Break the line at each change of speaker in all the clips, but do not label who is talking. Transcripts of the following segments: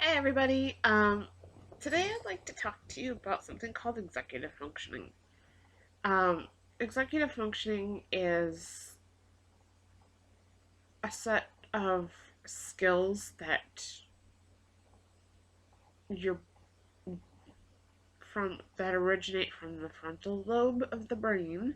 Hey everybody. Today I'd like to talk to you about something called executive functioning. Um, Executive functioning is a set of skills you're that originate from the frontal lobe of the brain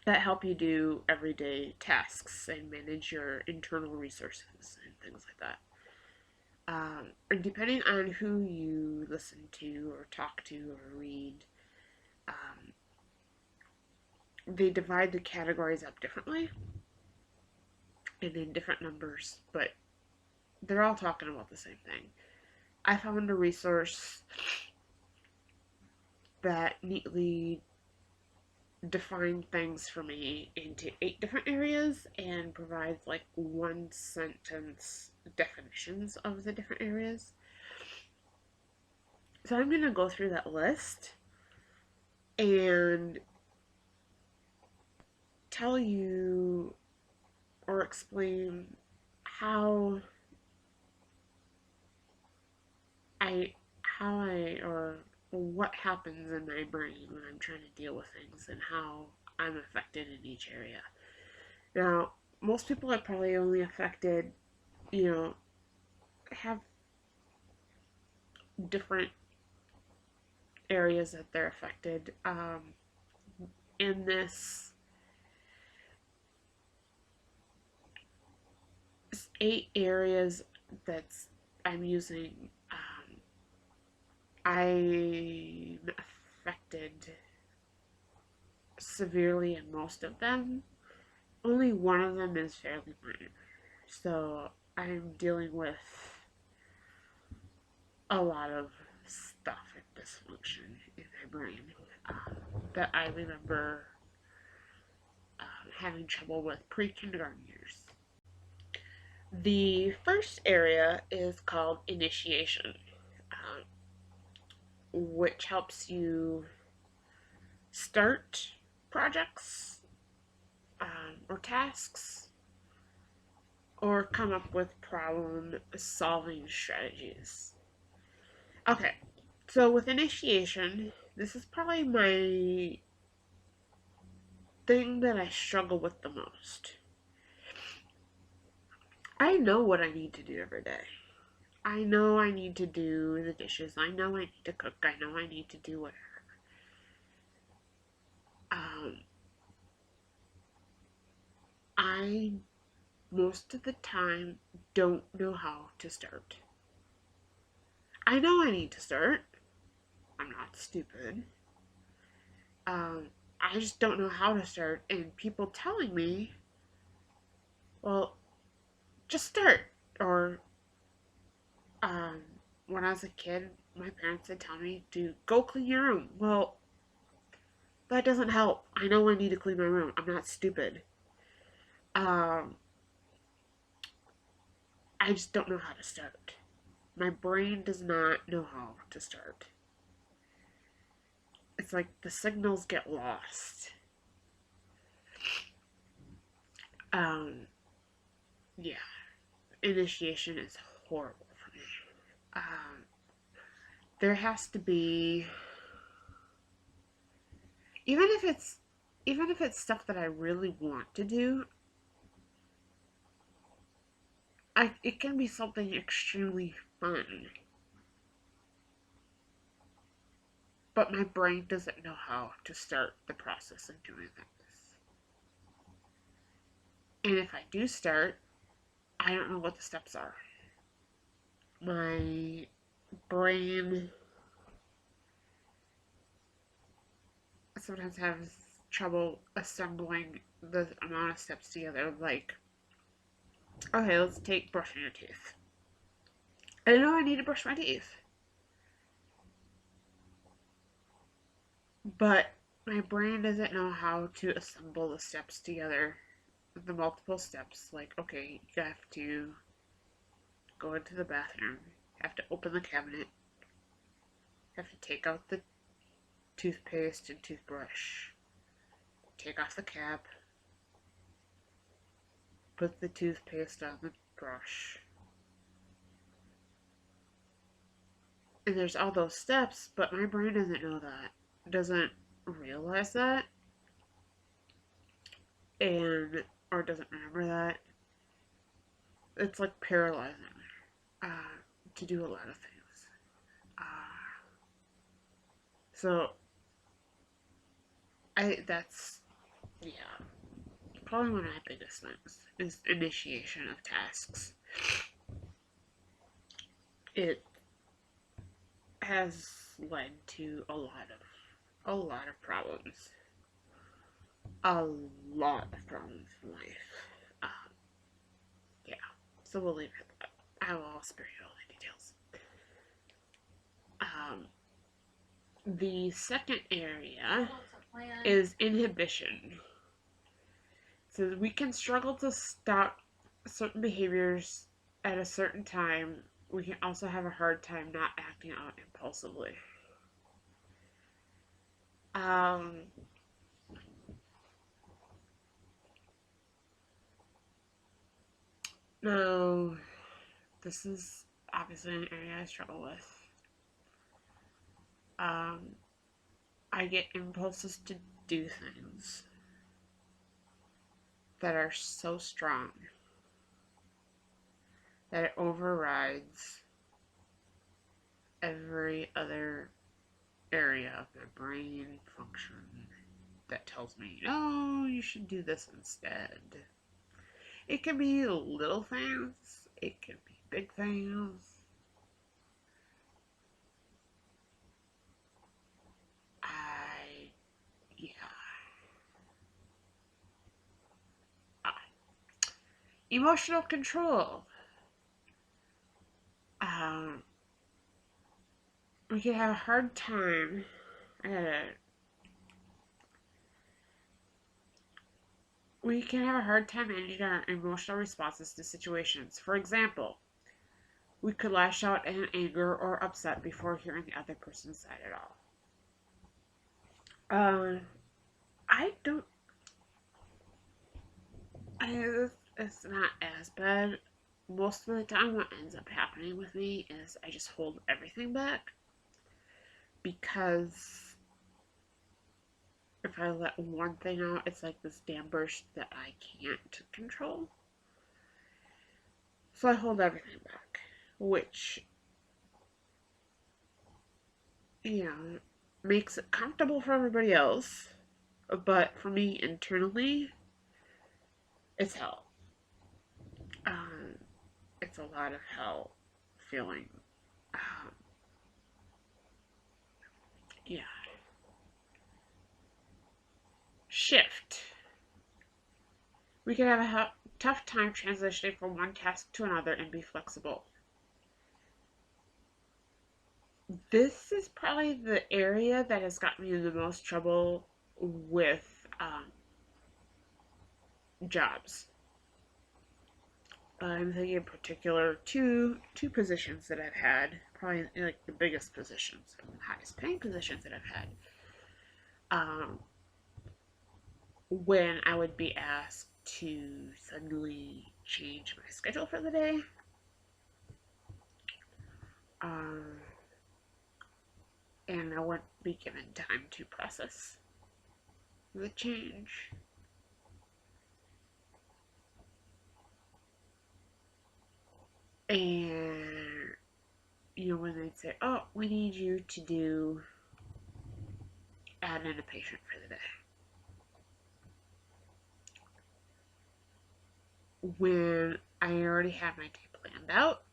that help you do everyday tasks and manage your internal resources and things like that. And depending on who you listen to or talk to or read, um, they divide the categories up differently and in different numbers, but they're all talking about the same thing. I found a resource that neatly defined things for me into 8 different areas and provides like one sentence definitions of the different areas. So I'm going to go through that list and tell you or explain how I or what happens in my brain when I'm trying to deal with things and how I'm affected in each area. Now, most people are probably only affected, you know, have different areas that they're affected. In this 8 areas that's I'm using, I'm affected severely in most of them. Only one of them is fairly minor. So I'm dealing with a lot of stuff and dysfunction in my brain um, that I remember having trouble with pre-kindergarten years. The first area is called initiation, um, which helps you start projects or tasks or come up with problem solving strategies. Okay, so with initiation, this is probably my thing that I struggle with the most. I know what I need to do every day. I know I need to do the dishes. I know I need to cook. I know I need to do whatever. Um, I most of the time don't know how to start. I know I need to start. I'm not stupid. Um, I just don't know how to start, and people telling me, well, just start. Or um, when I was a kid, my parents would tell me to go clean your room. Well, that doesn't help. I know I need to clean my room. I'm not stupid. Um, I just don't know how to start. My brain does not know how to start. It's like the signals get lost. Um, yeah, initiation is horrible for me. Um, there has to be, even if it's even if it's stuff that I really want to do, it can be something extremely fun, but my brain doesn't know how to start the process of doing things. And if I do start, I don't know what the steps are. My brain sometimes has trouble assembling the amount of steps together. Like, okay, let's take brushing your teeth. I know I need to brush my teeth, but my brain doesn't know how to assemble the steps together, the multiple steps. Like, okay, you have to go into the bathroom, have to open the cabinet, have to take out the toothpaste and toothbrush, take off the cap, put the toothpaste on the brush, And there's all those steps, but my brain doesn't know that, doesn't realize that, and or doesn't remember that. It's like paralyzing uh, to do a lot of things. So that's yeah, probably one of my biggest things is initiation of tasks. It has led to a lot of problems, a lot of problems in life. Um, yeah, so we'll leave it at that. I will spare you all the details. Um, the second area is inhibition. So we can struggle to stop certain behaviors at a certain time. We can also have a hard time not acting out impulsively. Um, now, this is obviously an area I struggle with. Um, I get impulses to do things that are so strong that it overrides every other area of my brain function that tells me, no, you should do this instead. It can be little things, it can be big things. Yeah. Emotional control. Um, we can have a hard time. We can have a hard time managing our emotional responses to situations. For example, we could lash out in anger or upset before hearing the other person's side at all. I don't. It's not as bad. Most of the time, what ends up happening with me is I just hold everything back because if I let one thing out, it's like this dam burst that I can't control. So I hold everything back, which, you know, makes it comfortable for everybody else, but for me internally, it's hell. Um, it's a lot of hell feeling. Um, yeah. Shift. We can have a tough time transitioning from one task to another and be flexible. This is probably the area that has gotten me in the most trouble with jobs. I'm thinking in particular two positions that I've had, probably like the biggest positions, the highest paying positions that I've had. When I would be asked to suddenly change my schedule for the day, um, and I wouldn't be given time to process the change. And when they'd say, "Oh, we need you to add in a patient for the day," when I already have my day planned out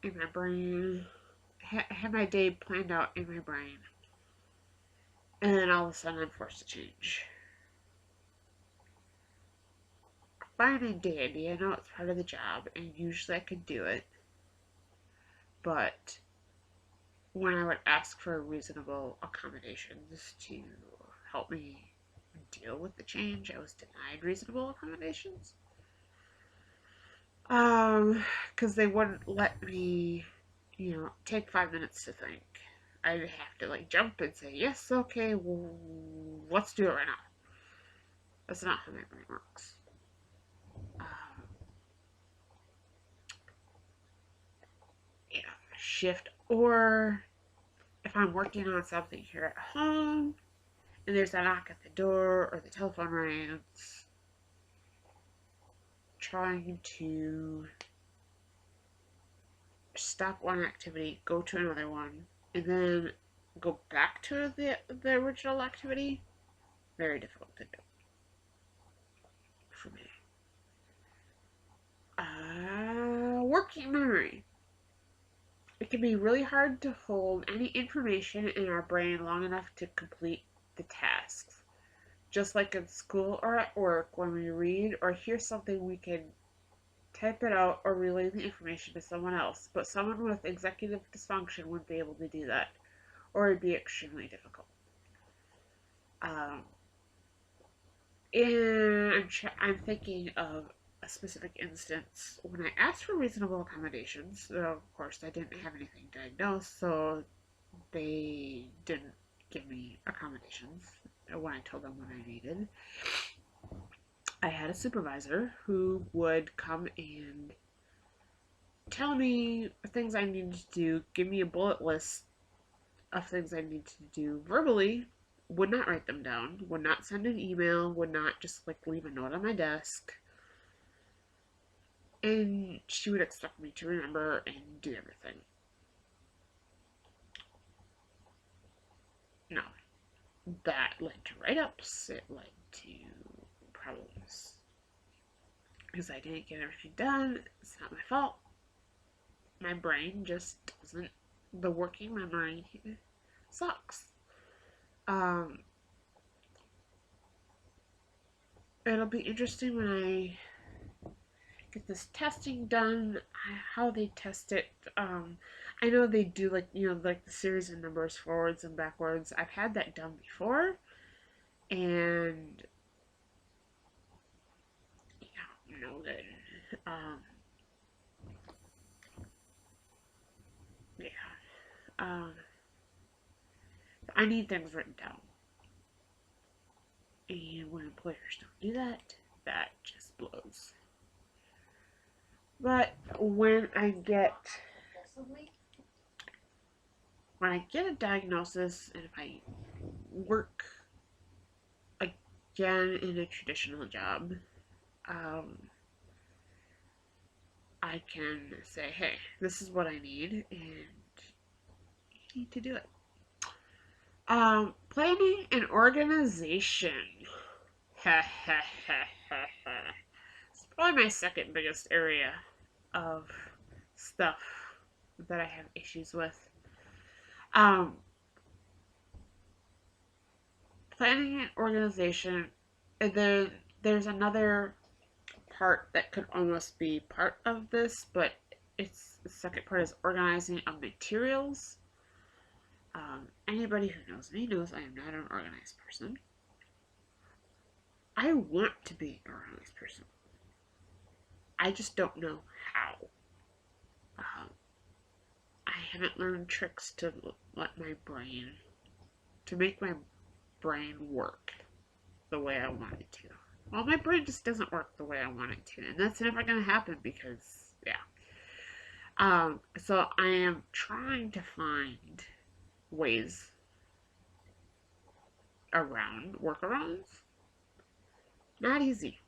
in my brain, have my day planned out in my brain, and then all of a sudden I'm forced to change. Fine and dandy, I know it's part of the job, and usually I could do it, but when I would ask for reasonable accommodations to help me deal with the change, I was denied reasonable accommodations. Because they wouldn't let me, take 5 minutes to think. I'd have to jump and say, yes, okay, well, let's do it right now. That's not how my brain works. Um, shift, or if I'm working on something here at home and there's a knock at the door or the telephone rings, trying to stop one activity, go to another one, and then go back to the original activity, very difficult to do for me. Working memory. It can be really hard to hold any information in our brain long enough to complete the tasks. Just like in school or at work, when we read or hear something, we can type it out or relay the information to someone else, but someone with executive dysfunction wouldn't be able to do that, or it'd be extremely difficult. Um, and I'm thinking of a specific instance when I asked for reasonable accommodations. Of course, I didn't have anything diagnosed, so they didn't give me accommodations when I told them what I needed. I had a supervisor who would come and tell me things I needed to do, give me a bullet list of things I needed to do verbally, would not write them down, would not send an email, would not just like leave a note on my desk. And she would expect me to remember and do everything. No, that led to write-ups, it led to problems. Because I didn't get everything done, it's not my fault. My brain just doesn't, the working memory sucks. It'll be interesting when I get this testing done, how they test it. I know they do like, like the series of numbers forwards and backwards. I've had that done before, and yeah, no good. Yeah. Um, I need things written down. And when employers don't do that, that just blows. But when I get a diagnosis, and if I work again in a traditional job, I can say, hey, this is what I need, and you need to do it. Planning and organization. It's probably my second biggest area of stuff that I have issues with. Planning and organization, and then there's another part that could almost be part of this, but it's the second part is organizing of materials. Anybody who knows me knows I am not an organized person. I want to be an organized person. I just don't know how. I haven't learned tricks to make my brain work the way I want it to. Well, my brain just doesn't work the way I want it to, and that's never going to happen because, yeah. So I am trying to find ways around workarounds. Not easy.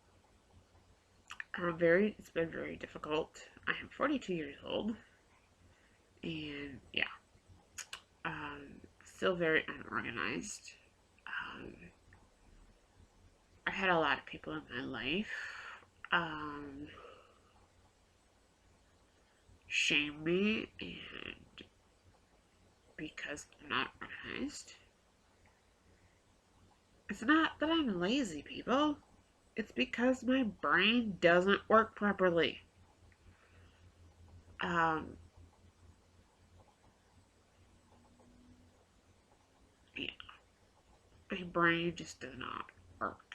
It's been very difficult. I am 42 years old, and yeah, still very unorganized. I've had a lot of people in my life shame me, and because I'm not organized. It's not that I'm lazy, people. It's because my brain doesn't work properly. Yeah, my brain just does not work.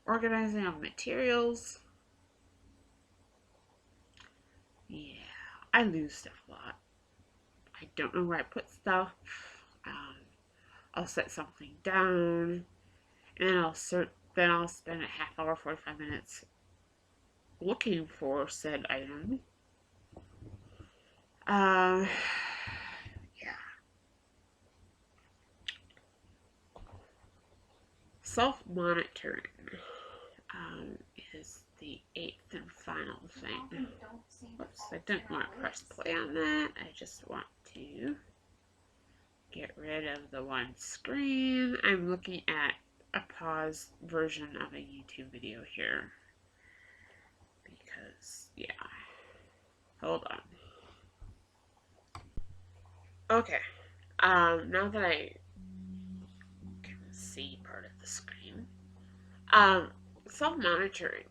Organizing of materials. Yeah, I lose stuff a lot. I don't know where I put stuff. I'll set something down, and I'll spend a half hour, 45 minutes looking for said item, Um, yeah. Self-monitoring is the eighth and final thing. Whoops, I didn't want to press play on that. I just want to get rid of the one screen. I'm looking at a paused version of a YouTube video here because, yeah. Hold on. Okay. Now that I can see part of the screen, um, self-monitoring.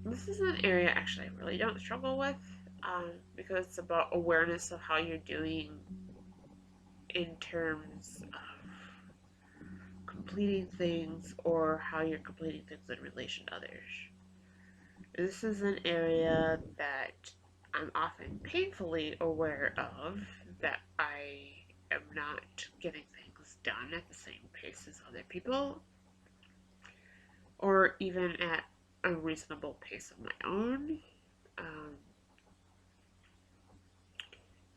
This is an area actually I really don't struggle with, because it's about awareness of how you're doing in terms of completing things or how you're completing things in relation to others. This is an area that I'm often painfully aware of, that I am not getting things done at the same pace as other people, or even at a reasonable pace of my own. Um,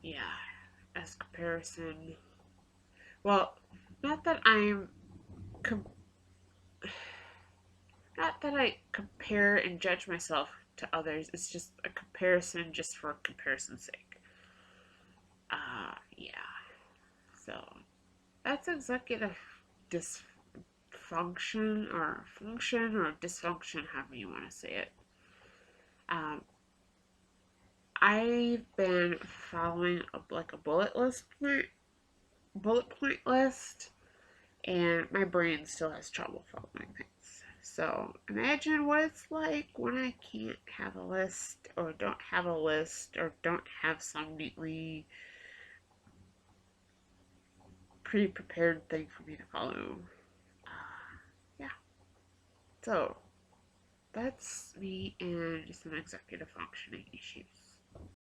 yeah, as comparison. Well, not that I'm com- not that I compare and judge myself to others. It's just a comparison just for comparison's sake. Yeah. So that's executive dysfunction or function or dysfunction, however you want to say it. Um, I've been following like a bullet point list, and my brain still has trouble following things. So imagine what it's like when I can't have a list, or don't have a list, or don't have some neatly pre-prepared thing for me to follow. Yeah. So that's me and some executive functioning issues.